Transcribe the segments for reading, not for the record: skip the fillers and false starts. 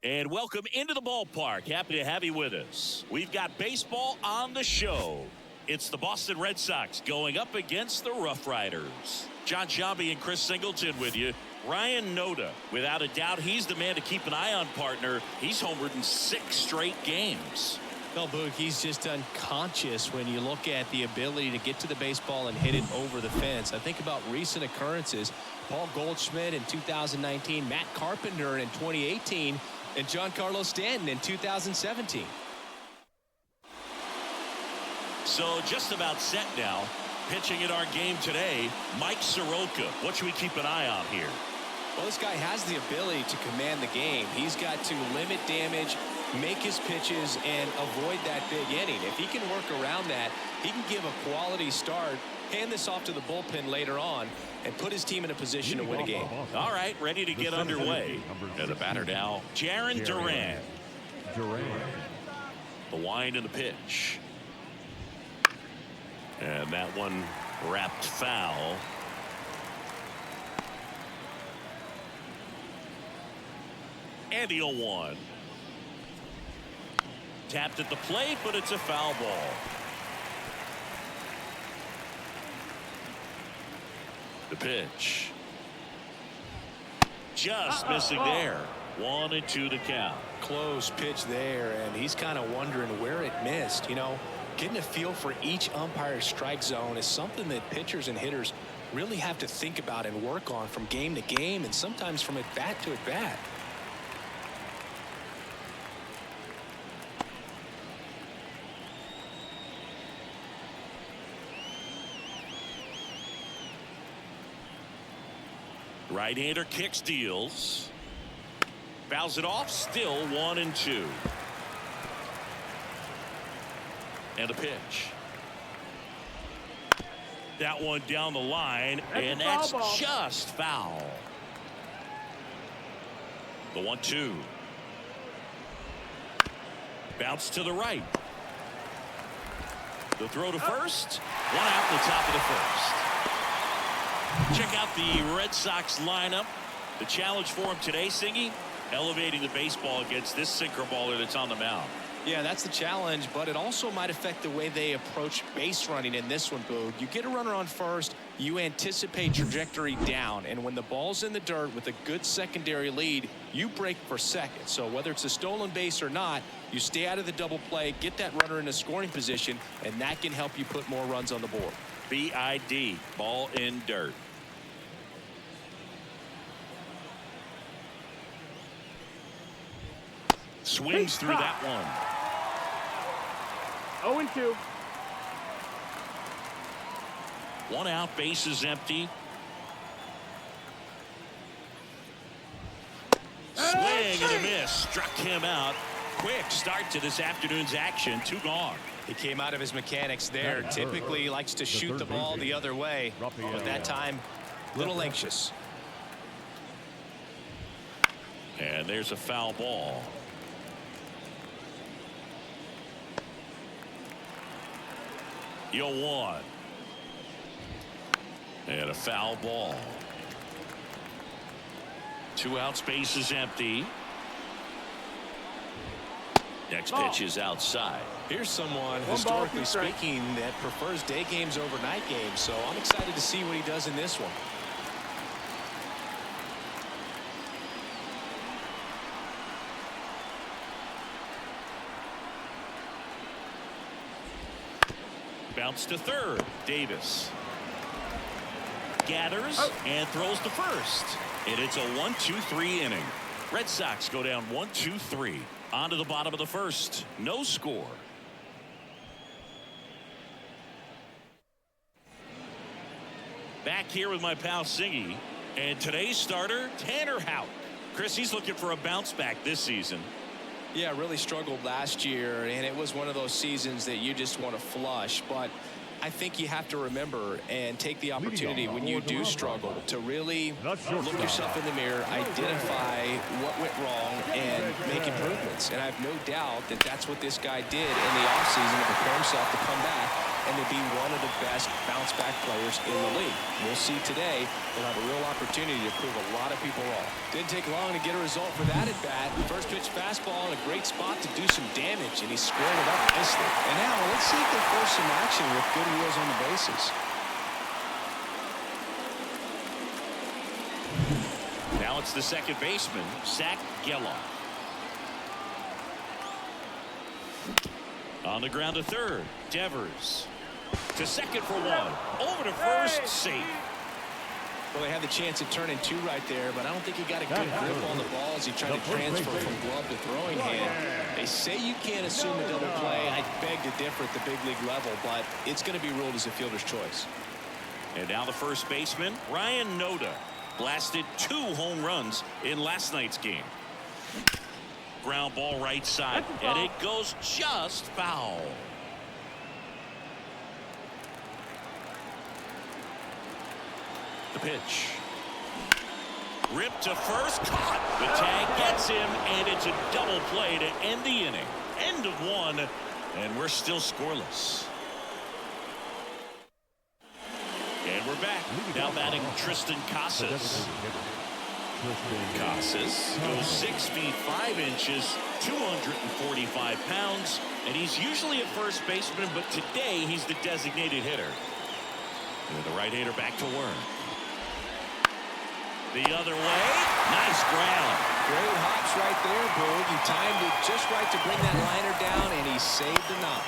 And welcome into the ballpark. Happy to have you with us. We've got baseball on the show. It's the Boston Red Sox going up against the Rough Riders. John Sciambi and Chris Singleton with you. Ryan Noda, without a doubt, he's the man to keep an eye on, partner. He's homered in 6 straight games. Well, Boog, he's just unconscious when you look at the ability to get to the baseball and hit it over the fence. I think about recent occurrences. Paul Goldschmidt in 2019, Matt Carpenter in 2018, and Giancarlo Stanton in 2017. So just about set now. Pitching in our game today, Mike Soroka. What should we keep an eye on here? Well, this guy has the ability to command the game. He's got to limit damage, make his pitches, and avoid that big inning. If he can work around that, he can give a quality start, hand this off to the bullpen later on, and put his team in a position to win a game. All right, ready to get underway. And the batter now, Jarren Duran. The wind and the pitch. And that one wrapped foul. And the 0-1. Tapped at the plate, but it's a foul ball. The pitch. Just missing there. 1-2 the count. Close pitch there, and he's kind of wondering where it missed. You know, getting a feel for each umpire's strike zone is something that pitchers and hitters really have to think about and work on from game to game, and sometimes from at bat to at bat. Right-hander kicks, deals. Fouls it off, still 1-2. And a pitch. That one down the line, and that's just foul. The 1-2. Bounce to the right. The throw to first. One out the top of the first. Check out the Red Sox lineup. The challenge for him today, Singy, elevating the baseball against this sinker baller that's on the mound. Yeah, that's the challenge, but it also might affect the way they approach base running in this one, Boog. You get a runner on first, you anticipate trajectory down, and when the ball's in the dirt with a good secondary lead, you break for second. So whether it's a stolen base or not, you stay out of the double play, get that runner in a scoring position, and that can help you put more runs on the board. BID, ball in dirt. Swings through that one. 0-2. One out, base is empty. Swing and a miss. Struck him out. Quick start to this afternoon's action. 2 gone. He came out of his mechanics there. Typically likes to shoot the ball the other way, but that time a little anxious. And there's a foul ball. Yo, 1. And a foul ball. 2 outs, base is empty. Next pitch is outside. Here's someone, historically speaking, that prefers day games over night games, so I'm excited to see what he does in this one. Bounce to third. Davis gathers and throws to first. And it's a 1-2-3 inning. Red Sox go down 1-2-3. On to the bottom of the first. No score. Back here with my pal Singy. And today's starter, Tanner Houck. Chris, he's looking for a bounce back this season. Yeah, really struggled last year, and it was one of those seasons that you just want to flush. But I think you have to remember and take the opportunity when you do struggle to really look yourself in the mirror, identify what went wrong, and make improvements. And I have no doubt that that's what this guy did in the offseason to prepare himself to come back and to be one of the best bounce-back players in the league. We'll see today. We'll have a real opportunity to prove a lot of people wrong. Didn't take long to get a result for that at bat. First pitch fastball in a great spot to do some damage, and he squared it up nicely. And now let's see if they force some action with good wheels on the bases. Now it's the second baseman, Zach Gelof. On the ground to third, Devers. To second for one. Over to first, safe. Well, they had the chance at turning two right there, but I don't think he got a good grip on the ball as he tried to transfer from glove to throwing hand. They say you can't assume a double play. I beg to differ at the big league level, but it's going to be ruled as a fielder's choice. And now the first baseman, Ryan Noda. Blasted 2 home runs in last night's game. Ground ball right side, and it goes just foul. The pitch. Ripped to first, caught. The tag gets him, and it's a double play to end the inning. End of one, and we're still scoreless. And we're back. Now batting Triston Casas. Casas goes 6 feet 5 inches, 245 pounds, and he's usually a first baseman, but today he's the designated hitter. And the right-hander back to work. The other way, nice ground. Great hops right there, Boog. He timed it just right to bring that liner down, and he saved the knock.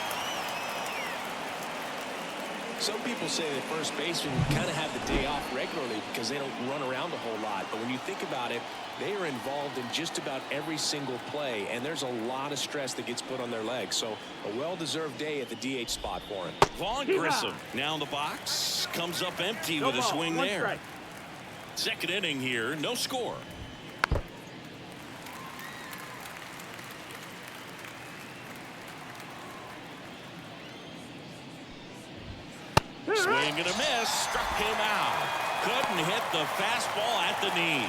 Some people say that first basemen kind of have the day off regularly because they don't run around a whole lot. But when you think about it, they are involved in just about every single play, and there's a lot of stress that gets put on their legs. So a well-deserved day at the DH spot for him. Vaughn Grissom now in the box, comes up empty with a swing there. Strike. Second inning here, no score. Swing and a miss, struck him out. Couldn't hit the fastball at the knees.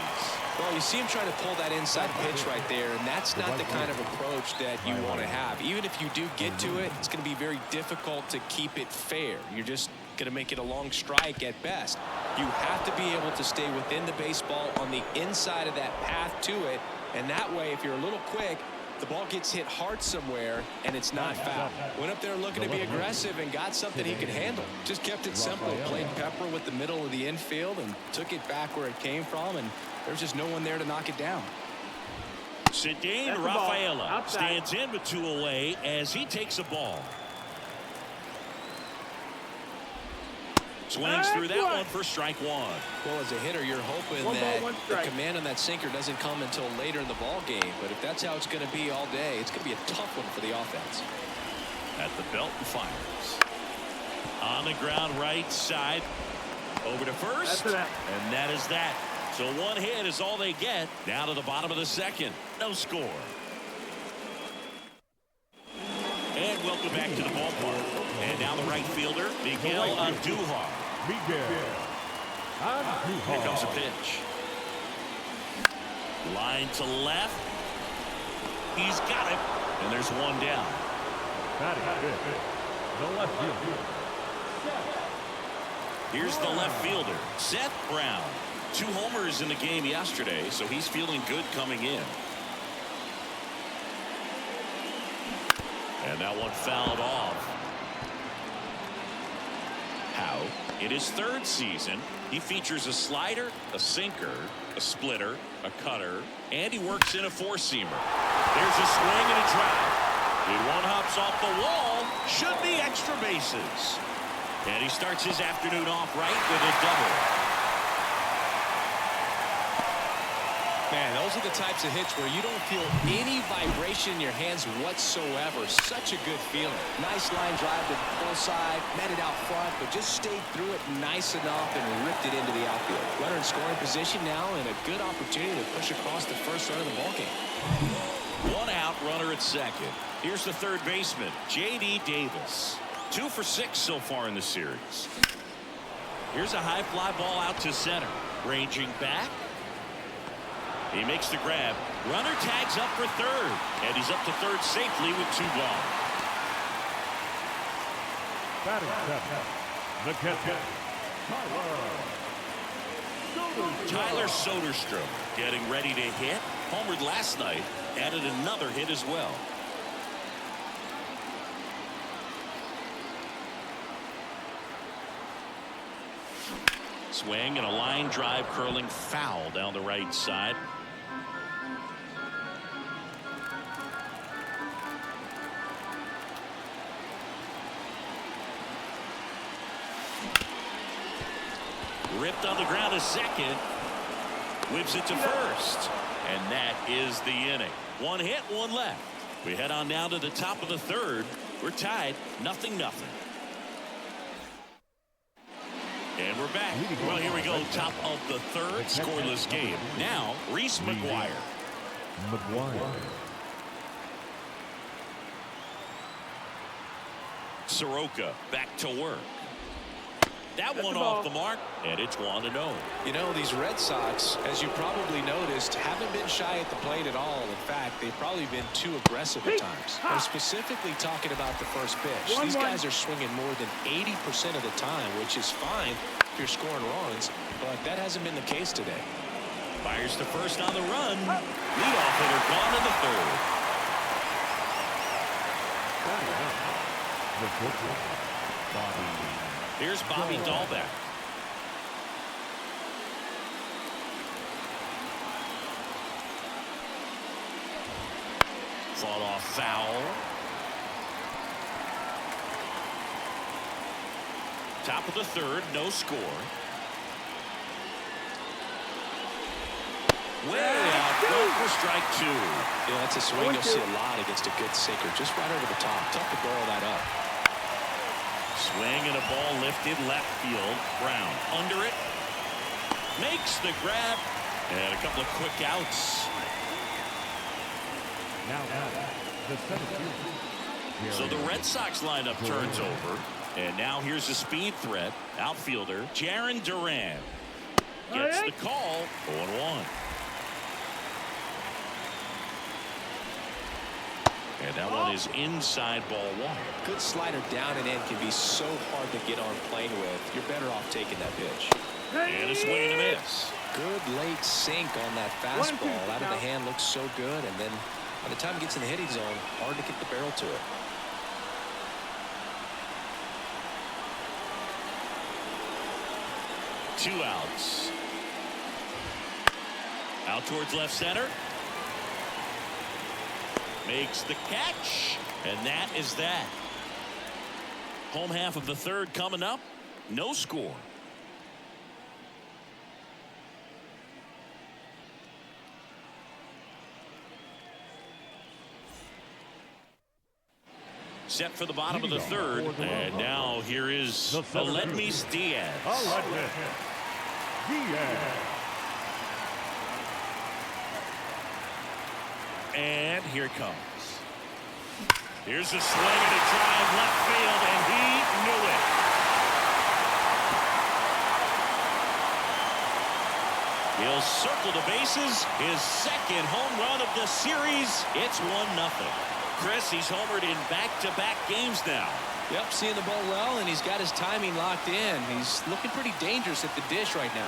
Well, you see him trying to pull that inside pitch right there, and that's not the kind of approach that you want to have. Even if you do get to it, it's going to be very difficult to keep it fair. You're just going to make it a long strike at best. You have to be able to stay within the baseball on the inside of that path to it, and that way, if you're a little quick, the ball gets hit hard somewhere, and it's not foul. Went up there looking to be aggressive and got something he could handle. Just kept it simple. Played pepper with the middle of the infield and took it back where it came from, and there's just no one there to knock it down. Ceddanne Rafaela stands in with 2 away as he takes a ball. Swings through that one for strike 1. Well, as a hitter, you're hoping that the command on that sinker doesn't come until later in the ball game. But if that's how it's going to be all day, it's going to be a tough one for the offense. At the belt and fires. On the ground right side. Over to first. And that is that. So 1 hit is all they get. Down to the bottom of the second. No score. And welcome back to the ballpark. And now the right fielder, Miguel Andujar. Here comes a pitch. Line to left. He's got it. And there's 1 down. Here's the left fielder, Seth Brown. 2 homers in the game yesterday, so he's feeling good coming in. And that one fouled off. Howe, in his 3rd season, he features a slider, a sinker, a splitter, a cutter, and he works in a 4-seamer. There's a swing and a drive. If one hops off the wall, should be extra bases. And he starts his afternoon off right with a double. Man, those are the types of hits where you don't feel any vibration in your hands whatsoever. Such a good feeling. Nice line drive to the full side, met it out front, but just stayed through it nice enough and ripped it into the outfield. Runner in scoring position now and a good opportunity to push across the first run of the ballgame. 1 out, runner at second. Here's the 3rd baseman, J.D. Davis. 2 for 6 so far in the series. Here's a high fly ball out to center. Ranging back. He makes the grab. Runner tags up for 3rd. And he's up to 3rd safely with 2 gone. Batting seventh, the catcher, Tyler Soderstrom getting ready to hit. Homered last night. Added another hit as well. Swing and a line drive curling foul down the right side. Ripped on the ground to second. Whips it to first. And that is the inning. One hit, one left. We head on down to the top of the third. We're tied 0-0. And we're back. Well, here we go. Top of the third. Scoreless game. Now, Reese McGuire. Soroka back to work. That one off the mark, and it's 1-0. You know, these Red Sox, as you probably noticed, haven't been shy at the plate at all. In fact, they've probably been too aggressive at times. I'm specifically talking about the first pitch. These guys are swinging more than 80% of the time, which is fine if you're scoring runs, but that hasn't been the case today. Fires to first on the run. Leadoff hitter gone in the third. Here's Bobby Dahlbeck. Fought off foul. Top of the third, no score. Way out front for strike two. Yeah, that's a swing you'll see a lot against a good sinker. Just right over the top. Tough to barrel that up. Swing and a ball lifted left field. Brown under it. Makes the grab. And a couple of quick outs. Now, the center field. So the Red Sox lineup turns over. And now here's a speed threat. Outfielder Jarren Duran gets the call. 0-1. And that one is inside ball one. Good slider down and in can be so hard to get on plane with. You're better off taking that pitch. And a swing and a miss. Good late sink on that fastball. Out of the hand looks so good, and then by the time it gets in the hitting zone, hard to get the barrel to it. Two outs. Out towards left center. Makes the catch, and that is that. Home half of the third coming up. No score. Set for the bottom of the third, and now here is Aledmys Diaz. And here it comes. Here's a swing and a drive left field, and he knew it. He'll circle the bases. His second home run of the series. It's 1-0. Chris, he's homered in back-to-back games now. Yep, seeing the ball well, and he's got his timing locked in. He's looking pretty dangerous at the dish right now.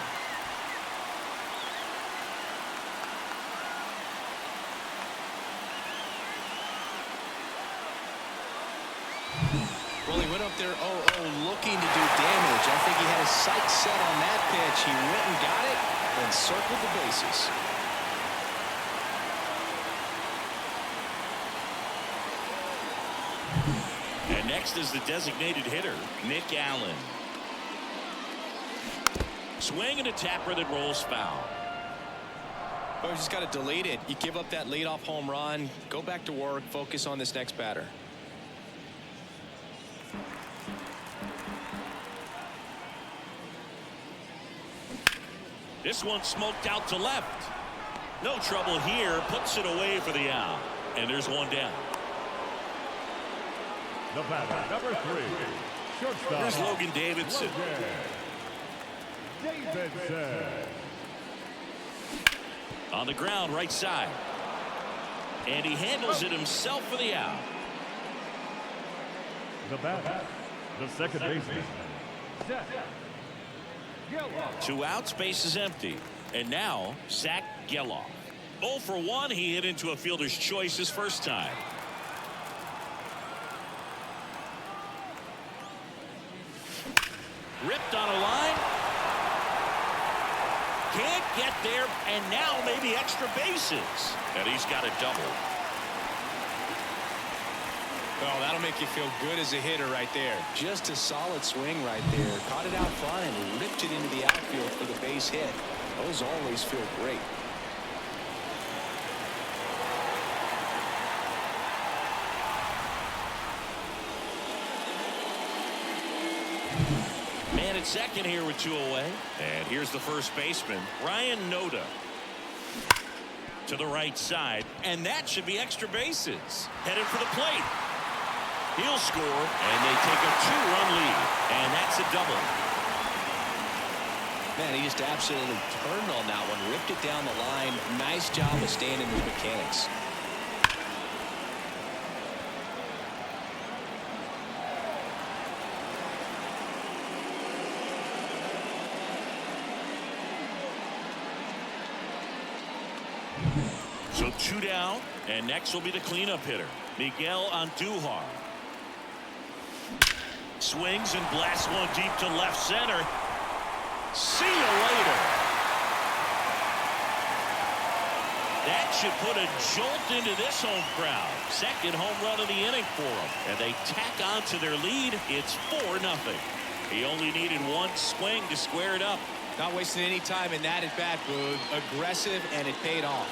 Well, he went up there 0-0 looking to do damage. I think he had his sights set on that pitch. He went and got it and circled the bases. And next is the designated hitter, Nick Allen. Swing and a tapper that rolls foul. Oh, you just got to delete it. You give up that leadoff home run, go back to work, focus on this next batter. This one smoked out to left. No trouble here. Puts it away for the out. And there's one down. The batter, number 3, shortstop. Here's Logan Davidson. On the ground, right side. And he handles it himself for the out. The batter, The second baseman, Zach Gelof. 2 outs, base is empty. And now, Zach Gelof. 0 for 1, he hit into a fielder's choice his first time. Ripped on a line. Can't get there, and now maybe extra bases. And he's got a double. Oh, that'll make you feel good as a hitter right there. Just a solid swing right there. Caught it out front and ripped it into the outfield for the base hit. Those always feel great. Man at second here with 2 away. And here's the first baseman, Ryan Noda. To the right side, and that should be extra bases. Headed for the plate. He'll score, and they take a 2-run lead, and that's a double. Man, he just absolutely turned on that one, ripped it down the line. Nice job of staying in his mechanics. So 2 down, and next will be the cleanup hitter, Miguel Andujar. Swings and blasts one deep to left center. See you later. That should put a jolt into this home crowd. Second home run of the inning for them. And they tack on to their lead. It's 4-0. He only needed one swing to square it up. Not wasting any time in that at bat, Boog. Aggressive, and it paid off.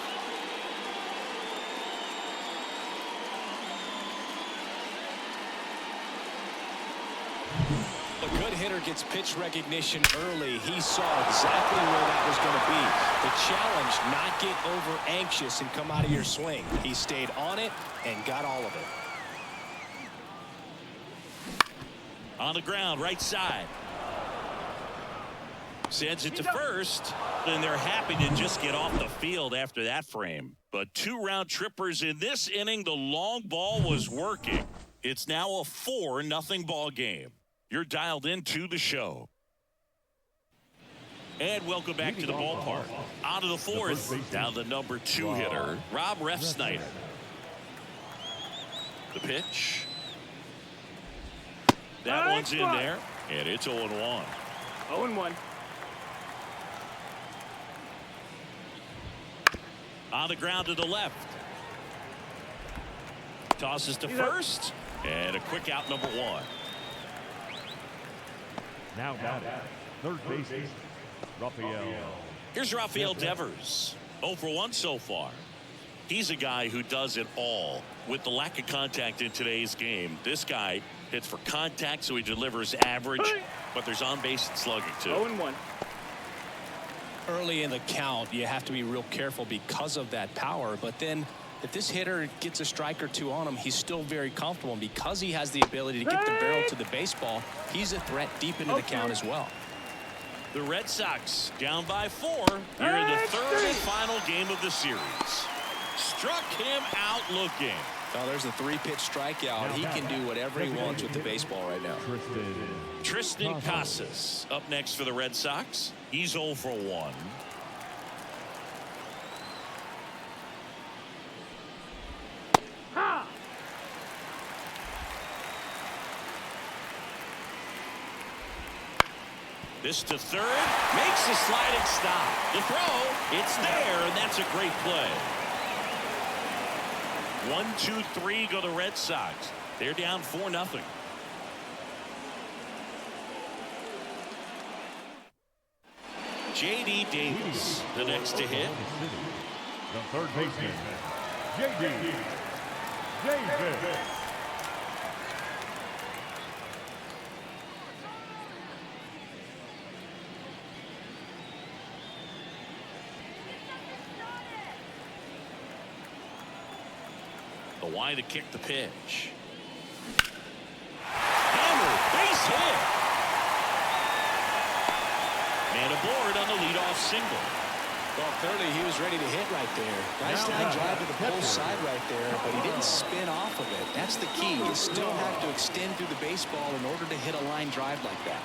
A good hitter gets pitch recognition early. He saw exactly where that was going to be. The challenge, not get over anxious and come out of your swing. He stayed on it and got all of it. On the ground, right side. Sends it to first, and they're happy to just get off the field after that frame. But 2 round trippers in this inning. The long ball was working. It's now a 4-0 ball game. You're dialed into the show. And welcome back to the ballpark. Out of the 4th, down the number 2 hitter, Rob Refsnyder. The pitch. That one's in there, and it's 0-1. 0-1. On the ground to the left. Tosses to first, and a quick out, number 1. Now batting, third baseman, Rafael. Here's Rafael Devers. 0 for 1 so far. He's a guy who does it all. With the lack of contact in today's game, this guy hits for contact, so he delivers average, but there's on base and slugging too. 0-1. Early in the count, you have to be real careful because of that power. But then if this hitter gets a strike or 2 on him, he's still very comfortable. And because he has the ability to get the barrel to the baseball, he's a threat deep into the count as well. The Red Sox down by 4 here in the 3rd and final game of the series. Struck him out looking. Oh, there's a 3-pitch strikeout. He can do whatever he wants with the baseball right now. Tristan Casas up next for the Red Sox. He's 0 for 1. This to third, makes a sliding stop. The throw, it's there, and that's a great play. 1, 2, 3 go the Red Sox. They're down 4-0. J.D. Davis, the next to hit. The third baseman, J.D. Davis. The wide to kick the pitch. Hammer, base hit. Man aboard on the leadoff single. Well, clearly he was ready to hit right there. Nice line drive to the pull side right there, but he didn't spin off of it. That's the key. You still have to extend through the baseball in order to hit a line drive like that.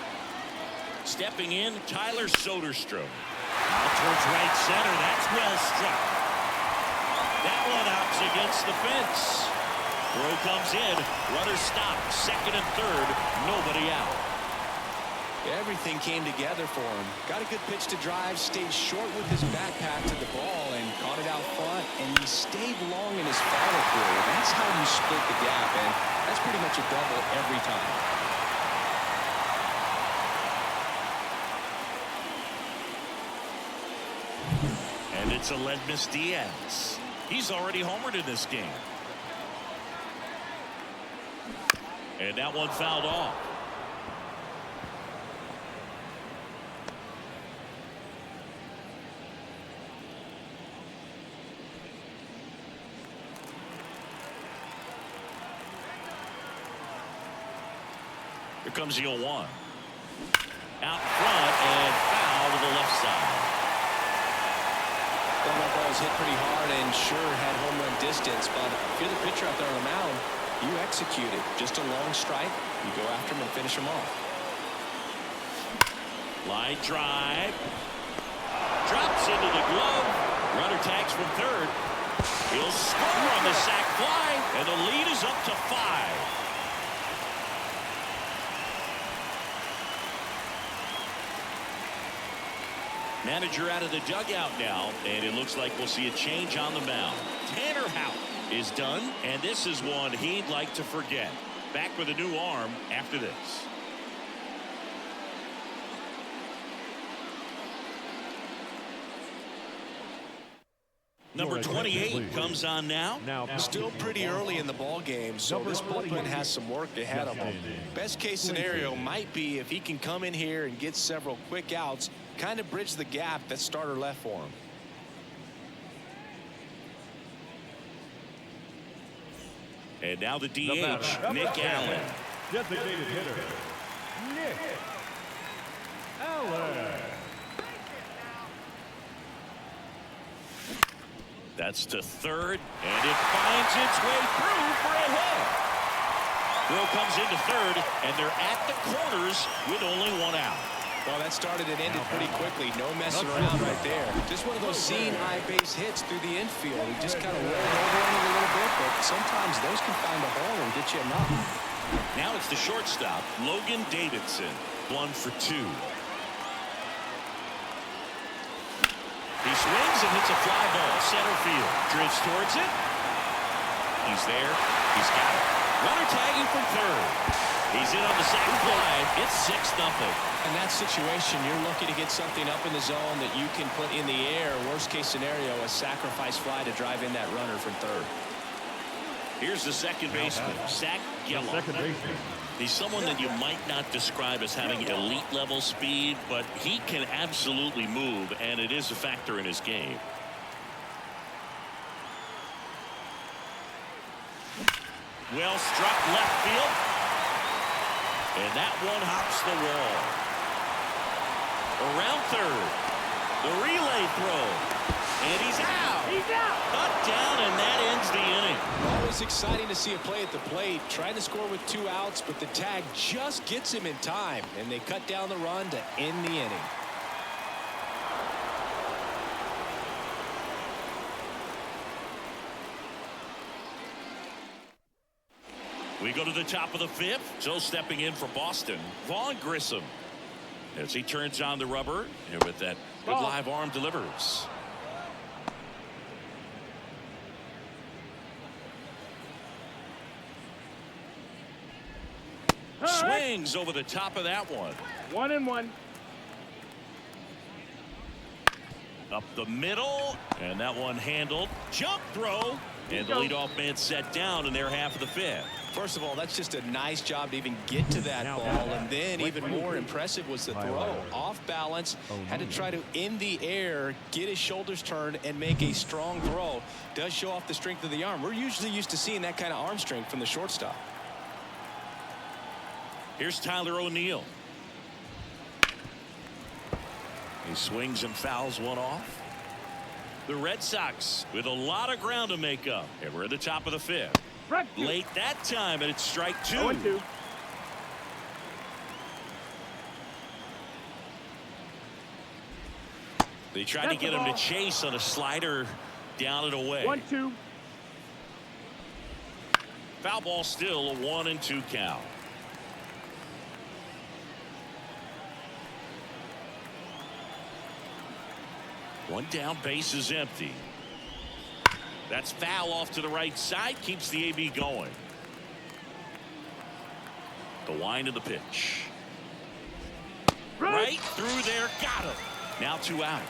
Stepping in, Tyler Soderstrom. Out towards right center. That's well struck. That one out against the fence. Throw comes in. Runner stopped. Second and third. Nobody out. Everything came together for him. Got a good pitch to drive, stayed short with his backpack to the ball, and caught it out front, and he stayed long in his follow-through. That's how you split the gap, and that's pretty much a double every time. And it's Aledmys Diaz. He's already homered in this game. And that one fouled off. Here comes the 0-1. Out front and foul to the left side. Well, that ball was hit pretty hard and sure had home run distance, but if you're the pitcher out there on the mound, you execute it. Just a long strike. You go after him and finish him off. Line drive. Drops into the glove. Runner tags from third. He'll score on the sac fly, and the lead is up to 5. Manager out of the dugout now, and it looks like we'll see a change on the mound. Tanner Houck is done, and this is one he'd like to forget. Back with a new arm after this. Number 28 comes on now. Still pretty early in the ball game, so this bullpen has some work ahead of him. Best case scenario might be if he can come in here and get several quick outs, kind of bridge the gap that starter left for him. And now the DH, Nick Allen. Designated hitter, Nick Allen. That's to third, and it finds its way through for a hit. Throw comes into third, and they're at the corners with only one out. Well, that started and ended pretty quickly. No messing around right there. Just one of those seeing high base hits through the infield. He just kind of rolled over on it a little bit, but sometimes those can find a hole and get you enough. Now it's the shortstop, Logan Davidson. 1 for 2. He swings and hits a fly ball center field. Drifts towards it. He's there. He's got it. Runner tagging from third. He's in on the sac fly. It's 6-0. In that situation, you're looking to get something up in the zone that you can put in the air. Worst case scenario, a sacrifice fly to drive in that runner from third. Here's the second baseman, Zach Gelof. He's someone that you might not describe as having elite level speed, but he can absolutely move, and it is a factor in his game. Well struck left field, and that one hops the wall. Around third, the relay throw, and he's out. Cut down, and that ends the inning. Always exciting to see a play at the plate. Trying to score with 2 outs, but the tag just gets him in time, and they cut down the run to end the inning. We go to the top of the 5th. So stepping in for Boston, Vaughn Grissom. As he turns on the rubber, and with that good live arm delivers. Swings over the top of that one. 1-1. Up the middle, and that one handled. Jump throw, and the leadoff man set down in their half of the 5th. First of all, that's just a nice job to even get to that ball, and then even more impressive was the throw. Off balance, had to try to in the air, get his shoulders turned, and make a strong throw. Does show off the strength of the arm. We're usually used to seeing that kind of arm strength from the shortstop. Here's Tyler O'Neill. He swings and fouls one off. The Red Sox with a lot of ground to make up. And we're at the top of the fifth. Late that time, and it's strike 2. 0-2. They tried to get him to chase on a slider down and away. 1-2. Foul ball, still a 1-2 count. One down, base is empty. That's foul off to the right side, keeps the AB going. The wind of the pitch. Right through there, got him. Now 2 out.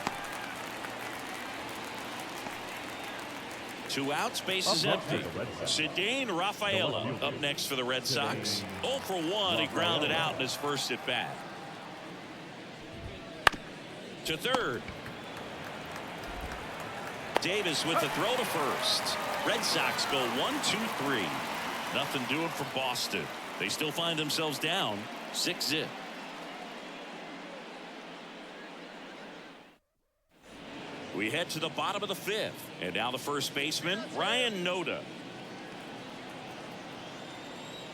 2 outs, base is empty. Ceddanne Rafaela up next for the Red Sox. 0 for 1, he grounded out in his first at bat. To third. Davis with the throw to first. Red Sox go 1-2-3. Nothing doing for Boston. They still find themselves down 6-0. We head to the bottom of the fifth. And now the first baseman, Ryan Noda.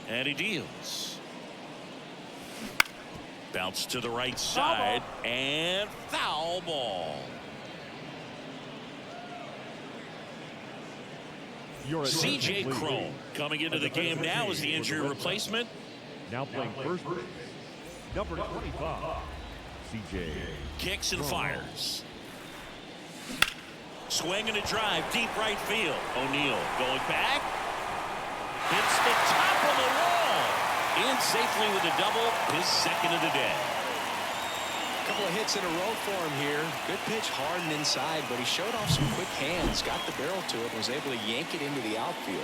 And he deals. Bounce to the right side. And foul ball. C.J. Cron coming into the game now as the injury replacement. Now playing first base, number 25, C.J. Kicks and fires. Swing and a drive, deep right field. O'Neill going back. Hits the top of the wall. In safely with a double, his second of the day. Couple of hits in a row for him here. Good pitch, hard and inside, but he showed off some quick hands, got the barrel to it, and was able to yank it into the outfield.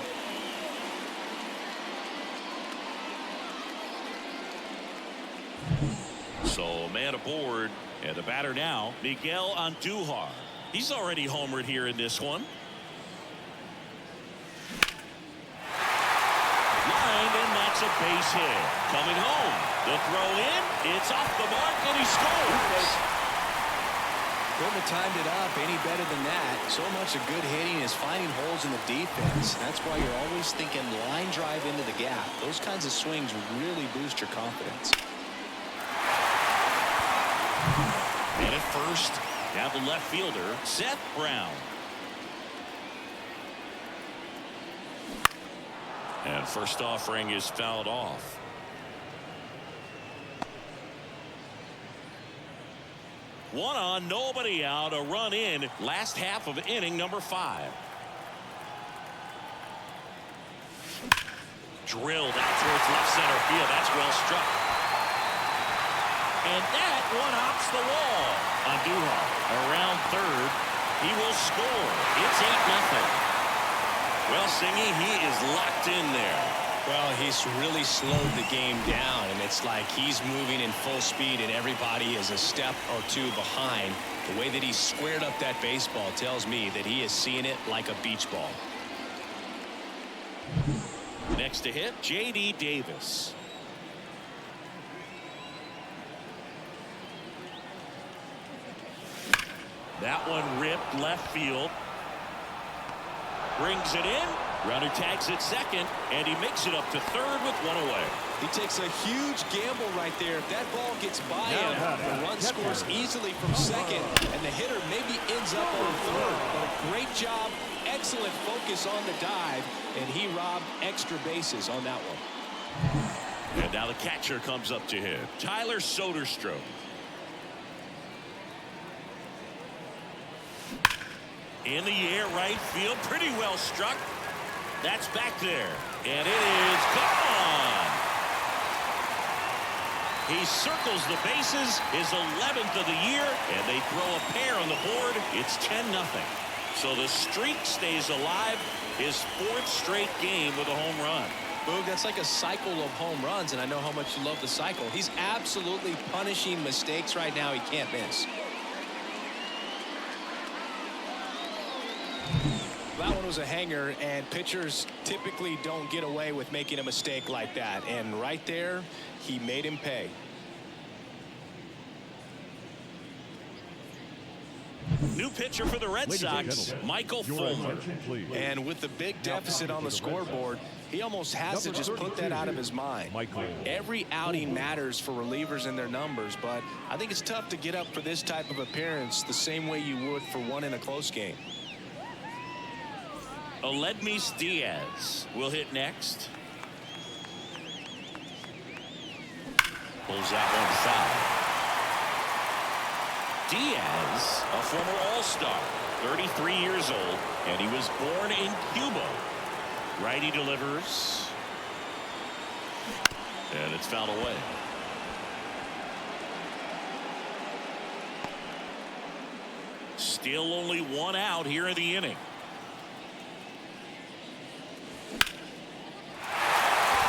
So a man aboard, and the batter now, Miguel Andujar. He's already homered here in this one. Lined, and that's a base hit. Coming home. The throw in, it's off the mark, and he scores. Couldn't have timed it up any better than that. So much of good hitting is finding holes in the defense. That's why you're always thinking line drive into the gap. Those kinds of swings really boost your confidence. And at first, now the left fielder, Seth Brown. And first offering is fouled off. One on, nobody out, a run in, last half of inning number 5. Drilled out towards left center field. That's well struck. And that one hops the wall. Andujar around third. He will score. It's 8-0. Well, Singy, he is locked in there. Well, he's really slowed the game down, and it's like he's moving in full speed and everybody is a step or two behind. The way that he squared up that baseball tells me that he is seeing it like a beach ball. Next to hit, J.D. Davis. That one ripped left field. Brings it in. Runner tags at second, and he makes it up to third with one away. He takes a huge gamble right there. If that ball gets by him, the run scores easily from second, and the hitter maybe ends up on third. But a great job, excellent focus on the dive, and he robbed extra bases on that one. And now the catcher comes up to him, Tyler Soderstrom. In the air, right field, pretty well struck. That's back there, and it is gone. He circles the bases, his 11th of the year, and they throw a pair on the board. It's 10-0. So the streak stays alive, his 4th straight game with a home run. Boog, that's like a cycle of home runs, and I know how much you love the cycle. He's absolutely punishing mistakes right now he can't miss. That one was a hanger, and pitchers typically don't get away with making a mistake like that. And right there, he made him pay. New pitcher for the Red Ladies and Sox, gentlemen, Michael your Fulmer. attention, please. And with the big deficit on the scoreboard, he almost has to Number just put that 32, out of his mind. Michael Every outing matters for relievers and their numbers, but I think it's tough to get up for this type of appearance the same way you would for one in a close game. Aledmys Diaz will hit next. Pulls that one foul. Diaz, a former All-Star, 33 years old, and he was born in Cuba. Righty delivers. And it's fouled away. Still only one out here in the inning.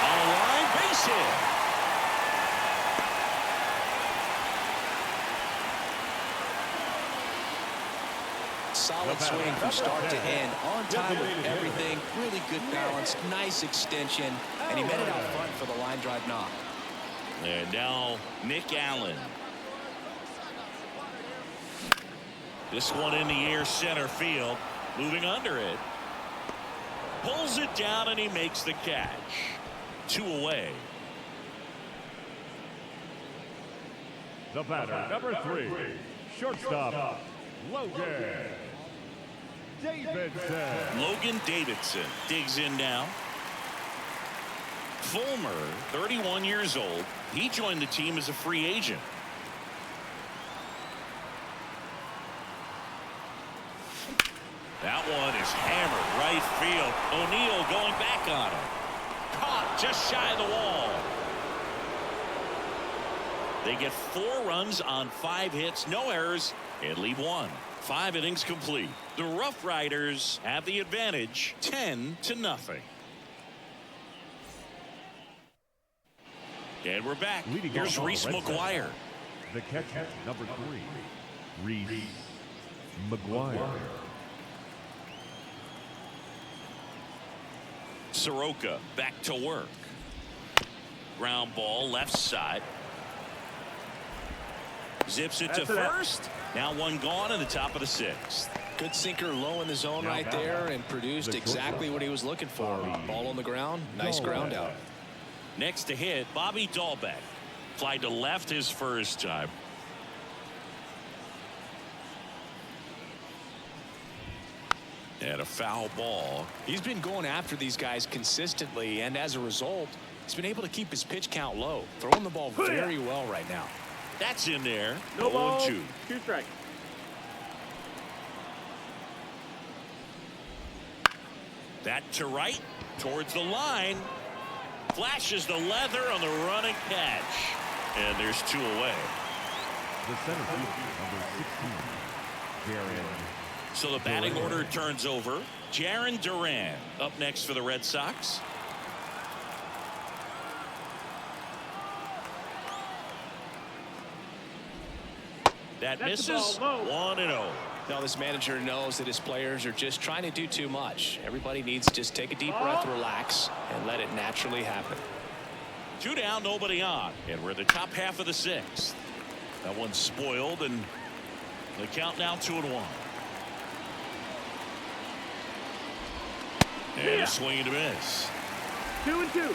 On a line, base hit. Solid swing from start to end, on time with everything, really good balance, nice extension, and he met it out front for the line drive knock. And now Nick Allen. This one in the air, center field, moving under it. Pulls it down and he makes the catch. 2 away. The batter, number 3, shortstop, Logan Davidson. Logan Davidson digs in now. Fulmer, 31 years old. He joined the team as a free agent. That one is hammered right field. O'Neill going back on it. Caught just shy of the wall. They get 4 runs on 5 hits, no errors, and leave 1. 5 innings complete. The Rough Riders have the advantage, 10-0. And we're back. Leading Here's off Reese on the Red McGuire. The catcher, number 3, Reese McGuire. Soroka back to work. Ground ball left side. Zips it to first. Now 1 gone in the top of the 6th. Good sinker low in the zone right there and produced exactly what he was looking for. Ball on the ground, nice ground out. Next to hit, Bobby Dahlbeck. Fly to left his first time. And a foul ball. He's been going after these guys consistently, and as a result, he's been able to keep his pitch count low. Throwing the ball very well right now. That's in there. No ball, 0-2. 2 strikes. That to right, towards the line. Flashes the leather on the running catch. And there's 2 away. The center fielder, number 16, Jaron. So the batting order turns over. Jarren Duran up next for the Red Sox. That misses. 1-0. Now this manager knows that his players are just trying to do too much. Everybody needs to just take a deep breath, relax, and let it naturally happen. 2 down, nobody on. And we're in the top half of the 6th. That one's spoiled, and the count now 2-1. And a swing and a miss. 2-2.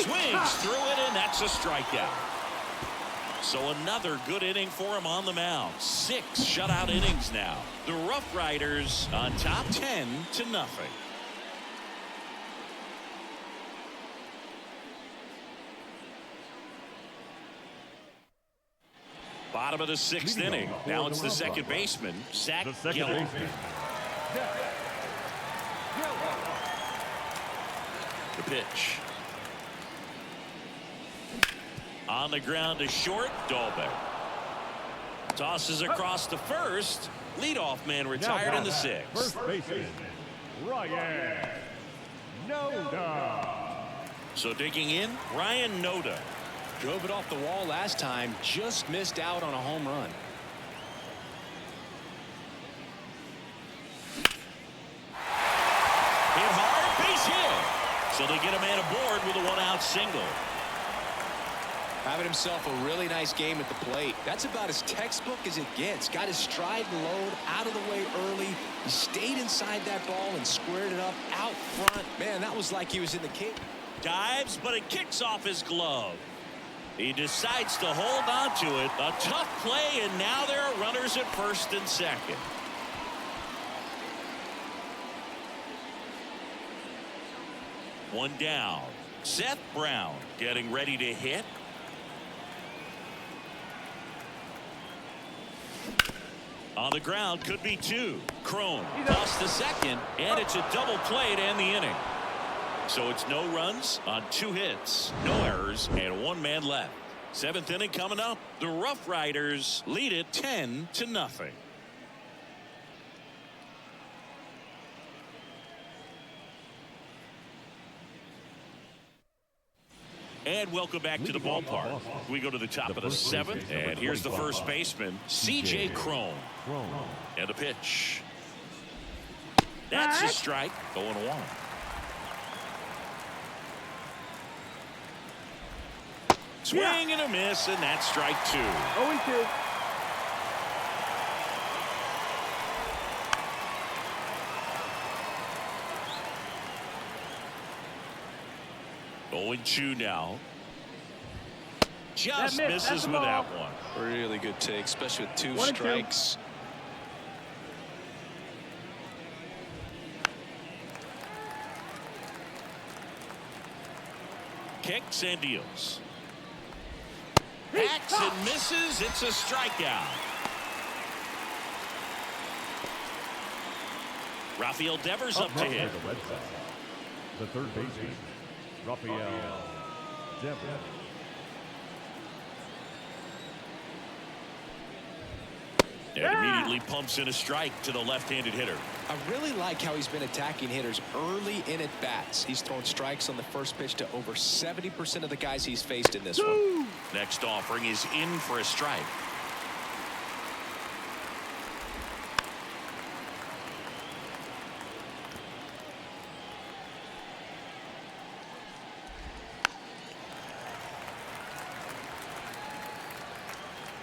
Swings through it, and that's a strikeout. So another good inning for him on the mound. 6 shutout innings now. The Rough Riders on top 10-0. Bottom of the 6th inning. Now it's the second baseman, Zach The second Geller. baseman, The pitch. On the ground to short, Dahlbeck. Tosses across to first. Leadoff man retired in the 6th. First baseman, Ryan Noda. So digging in, Ryan Noda. Drove it off the wall last time, just missed out on a home run. Hit hard, base hit. So they get a man aboard with a one-out single. Having himself a really nice game at the plate. That's about as textbook as it gets. Got his stride and load out of the way early. He stayed inside that ball and squared it up out front. Man, that was like he was in the cage. Dives, but it kicks off his glove. He decides to hold on to it. A tough play, and now there are runners at first and second. One down. Seth Brown getting ready to hit. On the ground, could be two. Cron tossed to second, and it's a double play to end the inning. So it's no runs on 2 hits, no errors, and 1 man left. 7th inning coming up. The Rough Riders lead it 10-0. And welcome back to the ballpark. We go to the top of the 7th, and here's the first baseman, C.J. Cron. And a pitch. That's a strike. 0-1. Swing and a miss, and that's strike 2. 0-2. Going 2 now. Just misses with that one. Really good take, especially with 2 strikes. Kicks and deals. Hacks and misses. It's a strikeout. Rafael Devers up to hit. The third baseman, Rafael Devers. And immediately pumps in a strike to the left-handed hitter. I really like how he's been attacking hitters early in at-bats. He's thrown strikes on the first pitch to over 70% of the guys he's faced in this one. Next offering is in for a strike.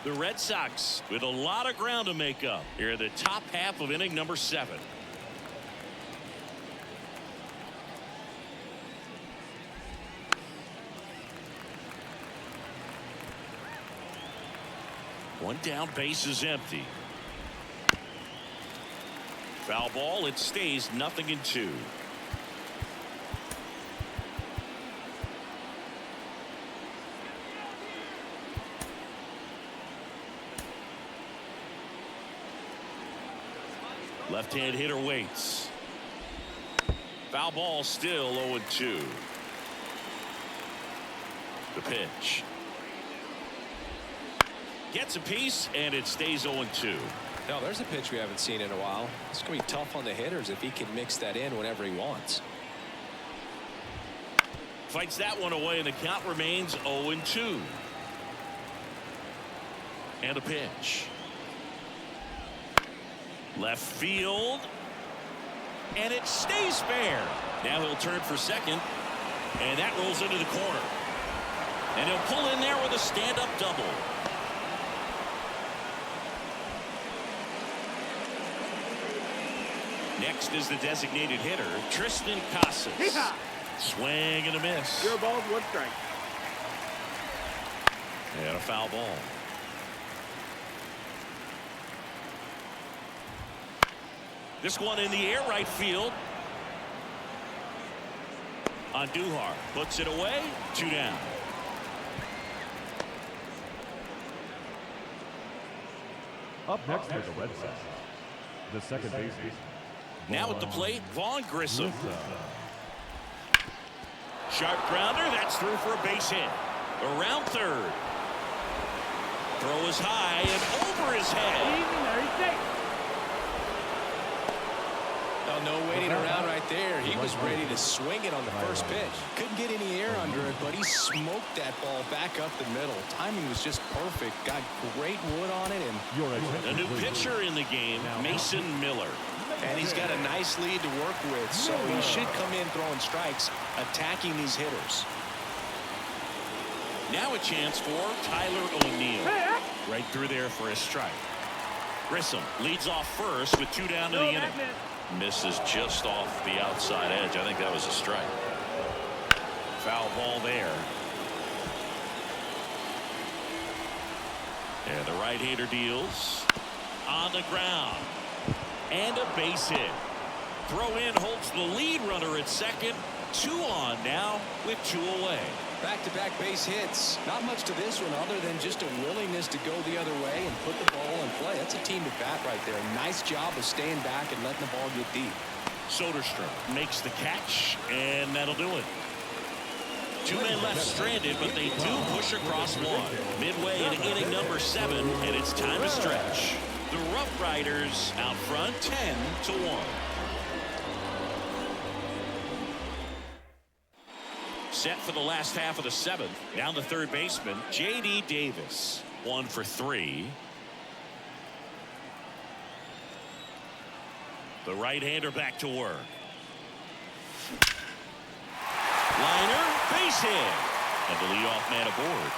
The Red Sox with a lot of ground to make up here in the top half of inning number 7. One down, base is empty. Foul ball, it stays 0-2. Left-hand hitter waits. Foul ball, still 0-2. The pitch. Gets a piece, and it stays 0-2. Now, there's a pitch we haven't seen in a while. It's going to be tough on the hitters if he can mix that in whenever he wants. Fights that one away, and the count remains 0-2. And a pitch. Left field, and it stays fair. Now he'll turn for second, and that rolls into the corner. And he'll pull in there with a stand-up double. Next is the designated hitter, Triston Casas. Swing and a miss. 0 balls, 1 strike. And a foul ball. This one in the air, right field. Andujar puts it away. 2 down. Up next for the Red Sox, the second baseman. Now at the plate, Vaughn Grissom. Sharp grounder, that's through for a base hit. Around third. Throw is high and over his head. Oh, no waiting around right there. He was ready to swing it on the first pitch. Couldn't get any air under it, but he smoked that ball back up the middle. Timing was just perfect. Got great wood on it. And a new pitcher in the game, Mason Miller. And he's got a nice lead to work with, so he should come in throwing strikes, attacking these hitters. Now a chance for Tyler O'Neill. Right through there for a strike. Grissom leads off first with 2 down to the inning. Misses just off the outside edge. I think that was a strike. Foul ball there. And the right-hander deals on the ground. And a base hit. Throw in holds the lead runner at second. 2 on now with 2 away. Back-to-back base hits. Not much to this one other than just a willingness to go the other way and put the ball in play. That's a team at bat right there. Nice job of staying back and letting the ball get deep. Soderstrom makes the catch, and that'll do it. 2 men left stranded, but they do push across one. Midway in inning number 7, and it's time to stretch. The Rough Riders out front 10-1. Set for the last half of the 7th. Down the third baseman, J.D. Davis. 1 for 3. The right-hander back to work. Liner, base hit. And the leadoff man aboard.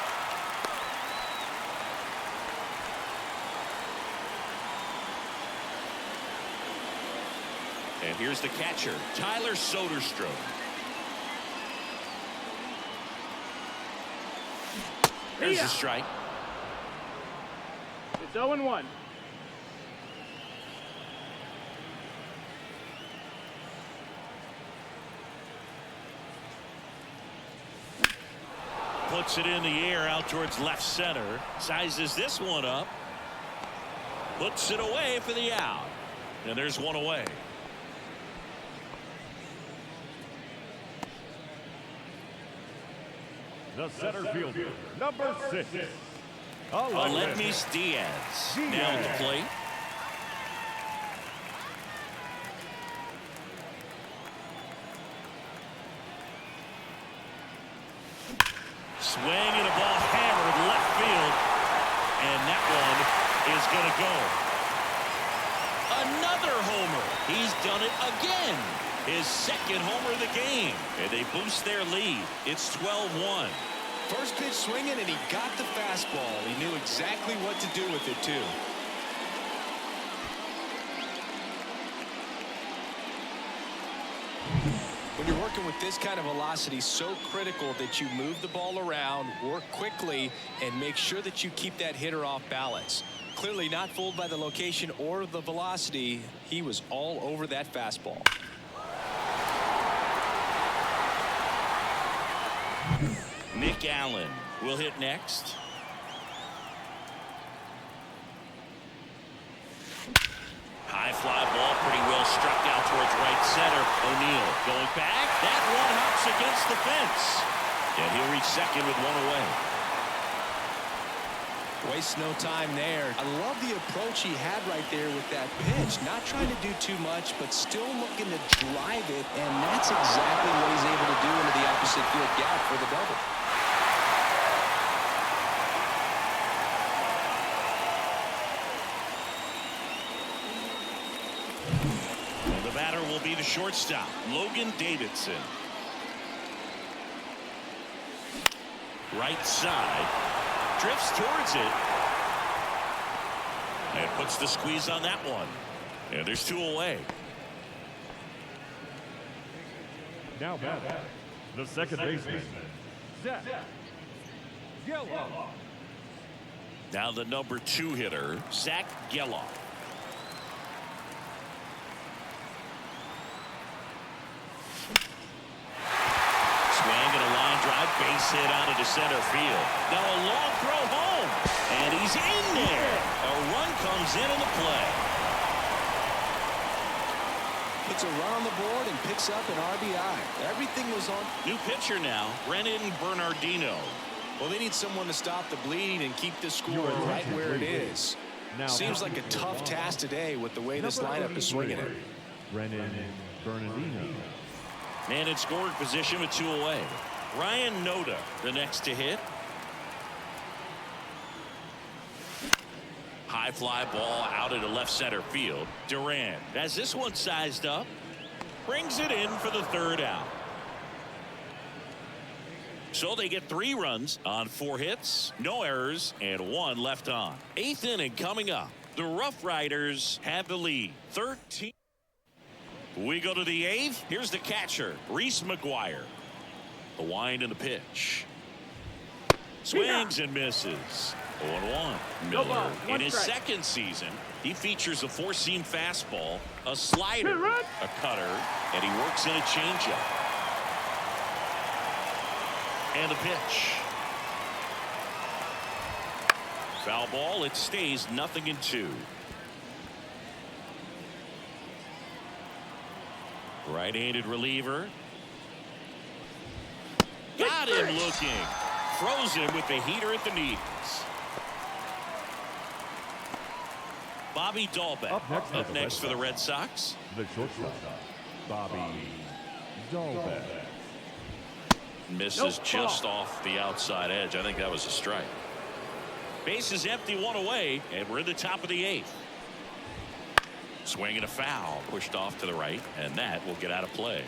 And here's the catcher, Tyler Soderstrom. There's a strike. It's 0-1. Puts it in the air out towards left center. Sizes this one up. Puts it away for the out. And there's 1 away. The center fielder, number 6. Aledmys Diaz. Now at the plate. Swing and a ball hammered left field. And that one is going to go. Another homer. He's done it again. His second homer of the game. And they boost their lead. It's 12-1. First pitch swinging, and he got the fastball. He knew exactly what to do with it, too. When you're working with this kind of velocity, so critical that you move the ball around, work quickly, and make sure that you keep that hitter off balance. Clearly not fooled by the location or the velocity. He was all over that fastball. Nick Allen will hit next. High fly ball, pretty well struck out towards right center. O'Neill going back. That one hops against the fence. And he'll reach second with 1 away. Waste no time there. I love the approach he had right there with that pitch. Not trying to do too much, but still looking to drive it. And that's exactly what he's able to do into the opposite field gap for the double. And the batter will be the shortstop, Logan Davidson. Right side. Drifts towards it. And puts the squeeze on that one. And there's 2 away. Now batting, the second baseman, Zach Gelof. Now the number 2 hitter, Zach Gelof. Swing and a line drive, base hit out into center field. Now a long throw home, and he's in there. A run comes in the play. Puts a run on the board and picks up an RBI. Everything was on. New pitcher now, Brennan Bernardino. Well, they need someone to stop the bleeding and keep the score right where it is. Seems like a tough task today with the way this lineup is swinging it. Brennan Bernardino. Man in scoring position with 2 away. Ryan Noda, the next to hit. High fly ball out into left center field. Duran has this one sized up. Brings it in for the third out. So they get 3 runs on 4 hits, no errors, and 1 left on. 8th inning coming up. The Rough Riders have the lead. 13. We go to the 8th. Here's the catcher, Reese McGuire. The wind and the pitch. Swings and misses. 0-1. Miller, in his second season, he features a 4-seam fastball, a slider, a cutter, and he works in a changeup. And the pitch. Foul ball. It stays 0-2. Right-handed reliever. Got him looking. Froze him with the heater at the knees. Bobby Dahlbeck up next for the Red Sox. The shortstop, Bobby Dahlbeck. Misses just off the outside edge. I think that was a strike. Base is empty, 1 away, and we're in the top of the 8th. Swing and a foul, pushed off to the right, and that will get out of play.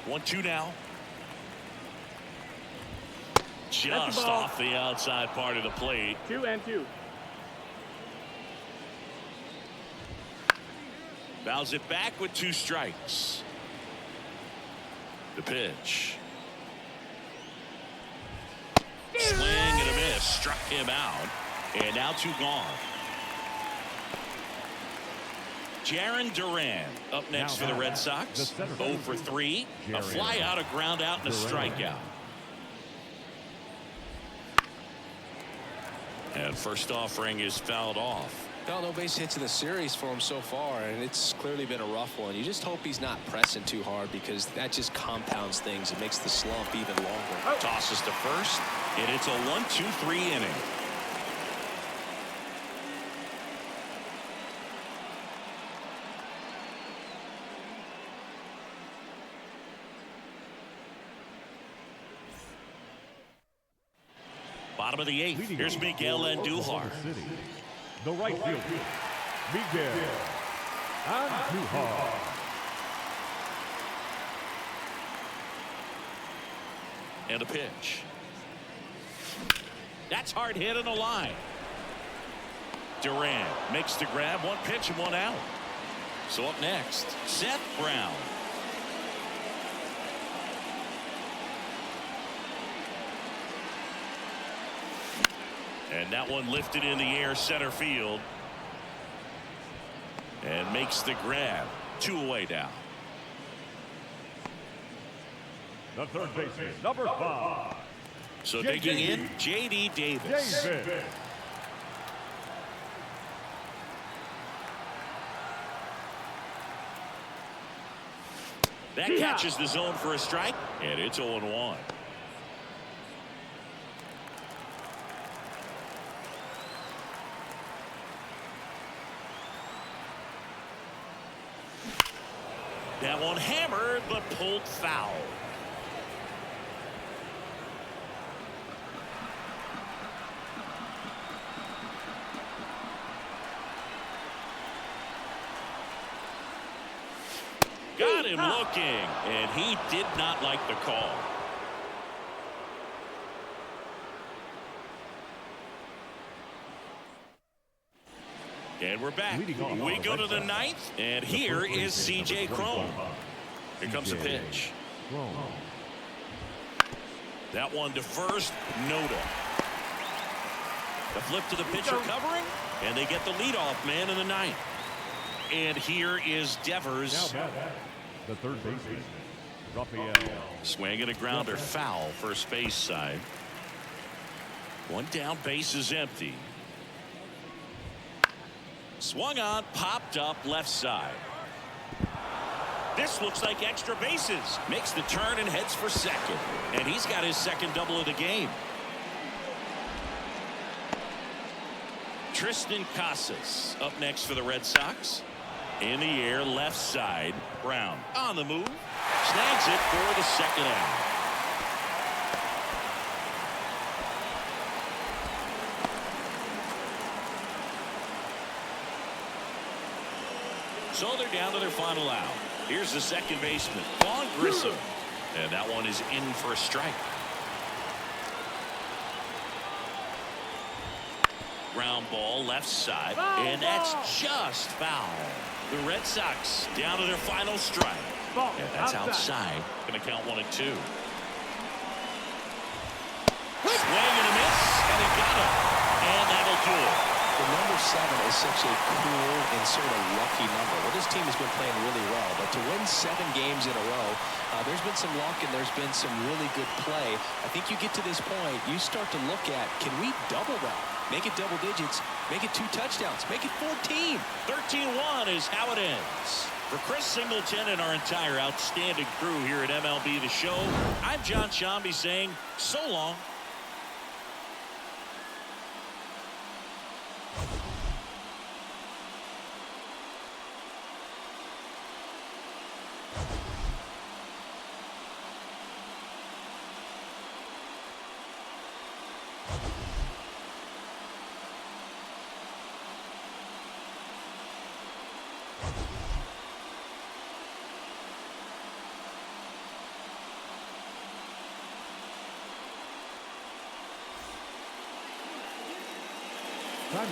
One, 2 now. Just off the outside part of the plate. 2-2. Fouls it back with 2 strikes. The pitch. Swing and a miss. Struck him out. And now 2 gone. Jarren Duran up next for the Red Sox. 0 for 3. A fly out, a ground out, and a strikeout. And first offering is fouled off. No base hits in the series for him so far, and it's clearly been a rough one. You just hope he's not pressing too hard, because that just compounds things. It makes the slump even longer. Tosses to first, and it's a 1-2-3 inning. Bottom of the 8th. Here's Miguel Andujar. The right fielder, Miguel Andujar. And a pitch. That's hard hit in the line. Duran makes the grab. 1 pitch and 1 out. So up next, Seth Brown. And that one lifted in the air center field. And makes the grab. 2 away now. The third baseman, number 5. So digging in, J.D. Davis. That catches the zone for a strike, and it's 0-1. That one hammered, but pulled foul. Got him looking, and he did not like the call. And we're back. We go to the 9th, and here is C.J. Cron. Here comes the pitch. That one to first, Noda. The flip to the pitcher covering, and they get the leadoff man in the 9th. And here is Devers. The third baseman, Rafael. Swing and a grounder, foul, first base side. 1 down, base is empty. Swung on, popped up left side. This looks like extra bases. Makes the turn and heads for second. And he's got his second double of the game. Triston Casas up next for the Red Sox. In the air, left side. Brown on the move. Snags it for the second out. So they're down to their final out. Here's the second baseman, Vaughn Grissom. And that one is in for a strike. Ground ball left side. And that's just foul. The Red Sox down to their final strike. And that's outside. Going to count 1 and 2. Swing and a miss. And he got him. And that'll do it. The number 7 is such a cool and sort of lucky number. Well, this team has been playing really well, but to win 7 games in a row, there's been some luck and there's been some really good play. I think you get to this point, you start to look at, can we double that? Make it double digits, make it 2 touchdowns, make it 14. 13-1 is how it ends. For Chris Singleton and our entire outstanding crew here at MLB The Show, I'm John Sciambi saying so long. Time